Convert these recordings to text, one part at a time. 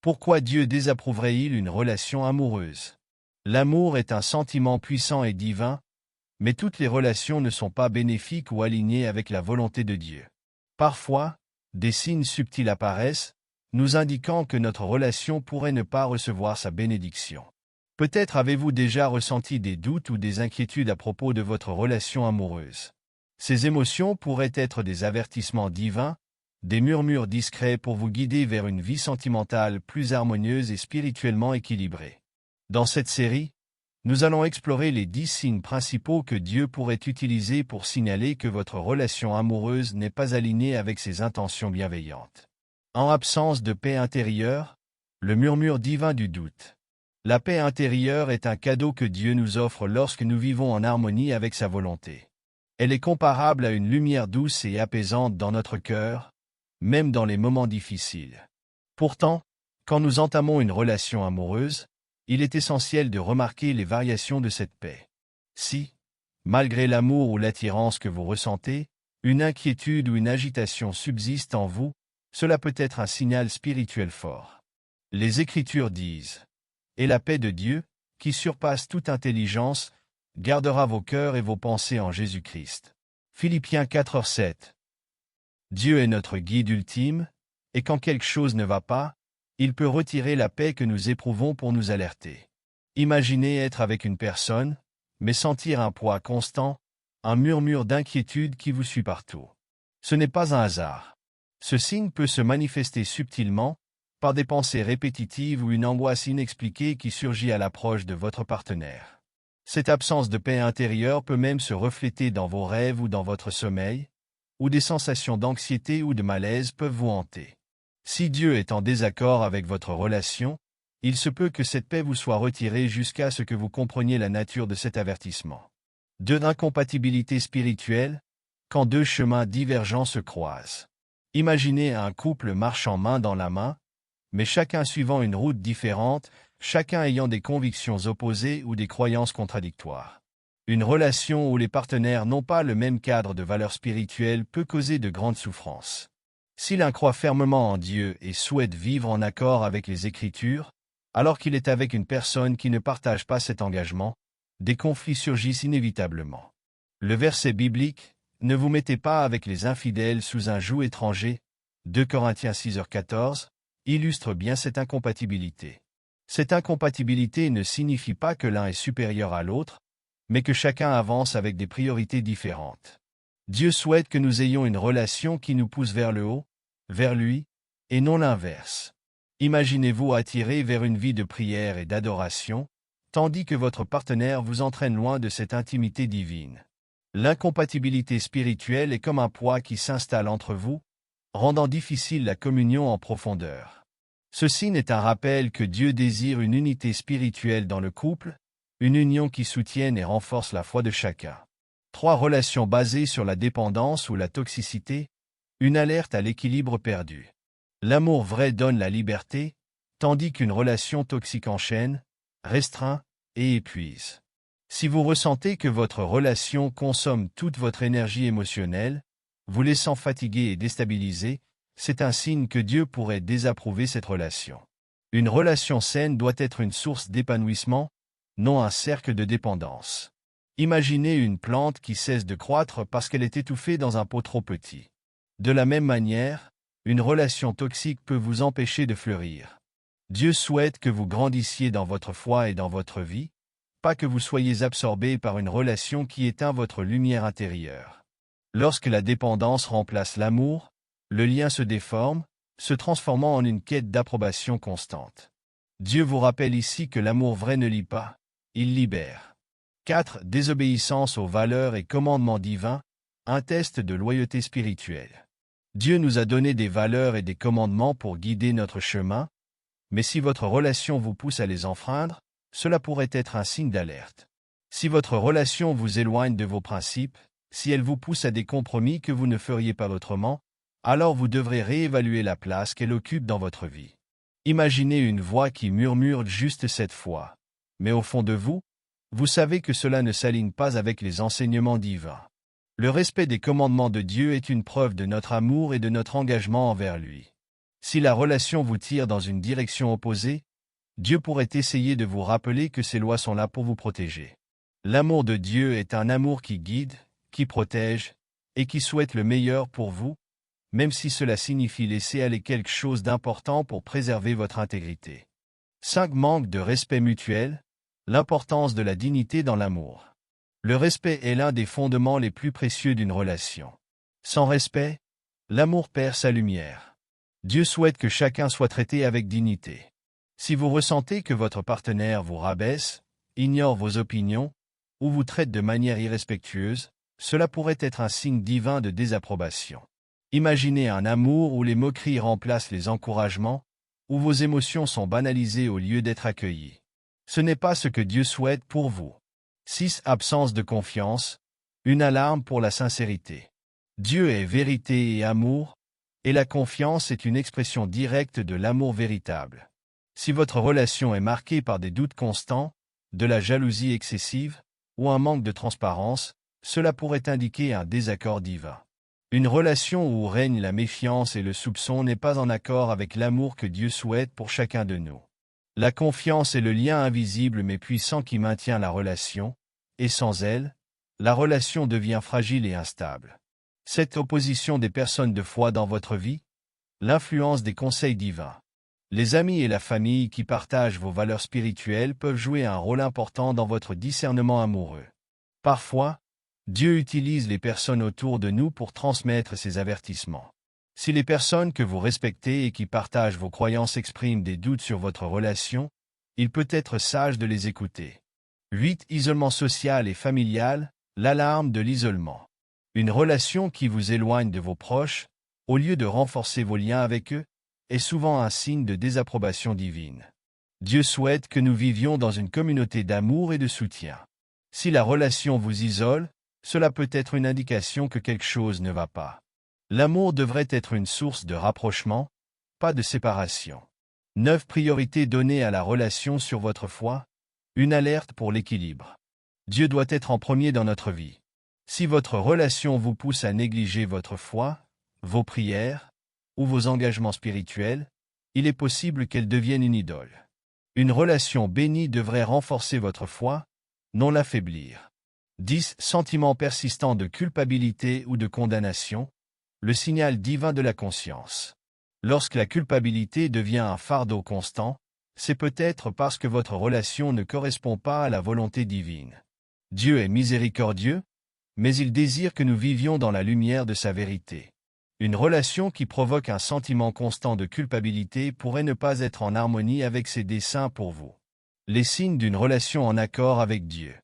Pourquoi Dieu désapprouverait-il une relation amoureuse? L'amour est un sentiment puissant et divin, mais toutes les relations ne sont pas bénéfiques ou alignées avec la volonté de Dieu. Parfois, des signes subtils apparaissent, nous indiquant que notre relation pourrait ne pas recevoir sa bénédiction. Peut-être avez-vous déjà ressenti des doutes ou des inquiétudes à propos de votre relation amoureuse. Ces émotions pourraient être des avertissements divins, des murmures discrets pour vous guider vers une vie sentimentale plus harmonieuse et spirituellement équilibrée. Dans cette série, nous allons explorer les 10 signes principaux que Dieu pourrait utiliser pour signaler que votre relation amoureuse n'est pas alignée avec ses intentions bienveillantes. En absence de paix intérieure, le murmure divin du doute. La paix intérieure est un cadeau que Dieu nous offre lorsque nous vivons en harmonie avec sa volonté. Elle est comparable à une lumière douce et apaisante dans notre cœur, même dans les moments difficiles. Pourtant, quand nous entamons une relation amoureuse, il est essentiel de remarquer les variations de cette paix. Si, malgré l'amour ou l'attirance que vous ressentez, une inquiétude ou une agitation subsiste en vous, cela peut être un signal spirituel fort. Les Écritures disent « Et la paix de Dieu, qui surpasse toute intelligence, gardera vos cœurs et vos pensées en Jésus-Christ. » Philippiens 4:7. Dieu est notre guide ultime, et quand quelque chose ne va pas, il peut retirer la paix que nous éprouvons pour nous alerter. Imaginez être avec une personne, mais sentir un poids constant, un murmure d'inquiétude qui vous suit partout. Ce n'est pas un hasard. Ce signe peut se manifester subtilement, par des pensées répétitives ou une angoisse inexpliquée qui surgit à l'approche de votre partenaire. Cette absence de paix intérieure peut même se refléter dans vos rêves ou dans votre sommeil, où des sensations d'anxiété ou de malaise peuvent vous hanter. Si Dieu est en désaccord avec votre relation, il se peut que cette paix vous soit retirée jusqu'à ce que vous compreniez la nature de cet avertissement. De l'incompatibilité spirituelle, quand deux chemins divergents se croisent. Imaginez un couple marchant main dans la main, mais chacun suivant une route différente, chacun ayant des convictions opposées ou des croyances contradictoires. Une relation où les partenaires n'ont pas le même cadre de valeurs spirituelles peut causer de grandes souffrances. Si l'un croit fermement en Dieu et souhaite vivre en accord avec les Écritures, alors qu'il est avec une personne qui ne partage pas cet engagement, des conflits surgissent inévitablement. Le verset biblique « Ne vous mettez pas avec les infidèles sous un joug étranger » 2 Corinthiens 6h14 illustre bien cette incompatibilité. Cette incompatibilité ne signifie pas que l'un est supérieur à l'autre, mais que chacun avance avec des priorités différentes. Dieu souhaite que nous ayons une relation qui nous pousse vers le haut, vers lui, et non l'inverse. Imaginez-vous attiré vers une vie de prière et d'adoration, tandis que votre partenaire vous entraîne loin de cette intimité divine. L'incompatibilité spirituelle est comme un poids qui s'installe entre vous, rendant difficile la communion en profondeur. Ceci n'est un rappel que Dieu désire une unité spirituelle dans le couple, une union qui soutienne et renforce la foi de chacun. 3 relations basées sur la dépendance ou la toxicité, une alerte à l'équilibre perdu. L'amour vrai donne la liberté, tandis qu'une relation toxique enchaîne, restreint et épuise. Si vous ressentez que votre relation consomme toute votre énergie émotionnelle, vous laissant fatigué et déstabilisé, c'est un signe que Dieu pourrait désapprouver cette relation. Une relation saine doit être une source d'épanouissement, non un cercle de dépendance. Imaginez une plante qui cesse de croître parce qu'elle est étouffée dans un pot trop petit. De la même manière, une relation toxique peut vous empêcher de fleurir. Dieu souhaite que vous grandissiez dans votre foi et dans votre vie, pas que vous soyez absorbé par une relation qui éteint votre lumière intérieure. Lorsque la dépendance remplace l'amour, le lien se déforme, se transformant en une quête d'approbation constante. Dieu vous rappelle ici que l'amour vrai ne lie pas, il libère. 4. Désobéissance aux valeurs et commandements divins, un test de loyauté spirituelle. Dieu nous a donné des valeurs et des commandements pour guider notre chemin, mais si votre relation vous pousse à les enfreindre, cela pourrait être un signe d'alerte. Si votre relation vous éloigne de vos principes, si elle vous pousse à des compromis que vous ne feriez pas autrement, alors vous devrez réévaluer la place qu'elle occupe dans votre vie. Imaginez une voix qui murmure juste cette fois. Mais au fond de vous, vous savez que cela ne s'aligne pas avec les enseignements divins. Le respect des commandements de Dieu est une preuve de notre amour et de notre engagement envers lui. Si la relation vous tire dans une direction opposée, Dieu pourrait essayer de vous rappeler que ces lois sont là pour vous protéger. L'amour de Dieu est un amour qui guide, qui protège, et qui souhaite le meilleur pour vous, même si cela signifie laisser aller quelque chose d'important pour préserver votre intégrité. 5. Manque de respect mutuel, l'importance de la dignité dans l'amour. Le respect est l'un des fondements les plus précieux d'une relation. Sans respect, l'amour perd sa lumière. Dieu souhaite que chacun soit traité avec dignité. Si vous ressentez que votre partenaire vous rabaisse, ignore vos opinions, ou vous traite de manière irrespectueuse, cela pourrait être un signe divin de désapprobation. Imaginez un amour où les moqueries remplacent les encouragements, où vos émotions sont banalisées au lieu d'être accueillies. Ce n'est pas ce que Dieu souhaite pour vous. 6. Absence de confiance, une alarme pour la sincérité. Dieu est vérité et amour, et la confiance est une expression directe de l'amour véritable. Si votre relation est marquée par des doutes constants, de la jalousie excessive, ou un manque de transparence, cela pourrait indiquer un désaccord divin. Une relation où règne la méfiance et le soupçon n'est pas en accord avec l'amour que Dieu souhaite pour chacun de nous. La confiance est le lien invisible mais puissant qui maintient la relation, et sans elle, la relation devient fragile et instable. Cette opposition des personnes de foi dans votre vie, l'influence des conseils divins. Les amis et la famille qui partagent vos valeurs spirituelles peuvent jouer un rôle important dans votre discernement amoureux. Parfois, Dieu utilise les personnes autour de nous pour transmettre ses avertissements. Si les personnes que vous respectez et qui partagent vos croyances expriment des doutes sur votre relation, il peut être sage de les écouter. 8. Isolement social et familial, l'alarme de l'isolement. Une relation qui vous éloigne de vos proches, au lieu de renforcer vos liens avec eux, est souvent un signe de désapprobation divine. Dieu souhaite que nous vivions dans une communauté d'amour et de soutien. Si la relation vous isole, cela peut être une indication que quelque chose ne va pas. L'amour devrait être une source de rapprochement, pas de séparation. 9. Priorité donnée à la relation sur votre foi, une alerte pour l'équilibre. Dieu doit être en premier dans notre vie. Si votre relation vous pousse à négliger votre foi, vos prières, ou vos engagements spirituels, il est possible qu'elle devienne une idole. Une relation bénie devrait renforcer votre foi, non l'affaiblir. 10. Sentiment persistant de culpabilité ou de condamnation, le signal divin de la conscience. Lorsque la culpabilité devient un fardeau constant, c'est peut-être parce que votre relation ne correspond pas à la volonté divine. Dieu est miséricordieux, mais il désire que nous vivions dans la lumière de sa vérité. Une relation qui provoque un sentiment constant de culpabilité pourrait ne pas être en harmonie avec ses desseins pour vous. Les signes d'une relation en accord avec Dieu.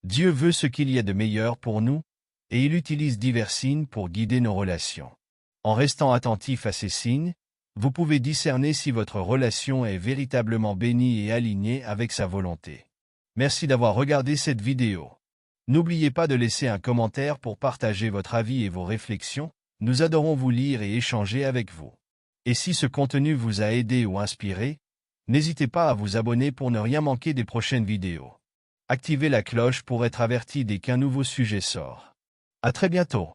Dieu veut ce qu'il y a de meilleur pour nous, et il utilise divers signes pour guider nos relations. En restant attentif à ces signes, vous pouvez discerner si votre relation est véritablement bénie et alignée avec sa volonté. Merci d'avoir regardé cette vidéo. N'oubliez pas de laisser un commentaire pour partager votre avis et vos réflexions. Nous adorons vous lire et échanger avec vous. Et si ce contenu vous a aidé ou inspiré, n'hésitez pas à vous abonner pour ne rien manquer des prochaines vidéos. Activez la cloche pour être averti dès qu'un nouveau sujet sort. À très bientôt.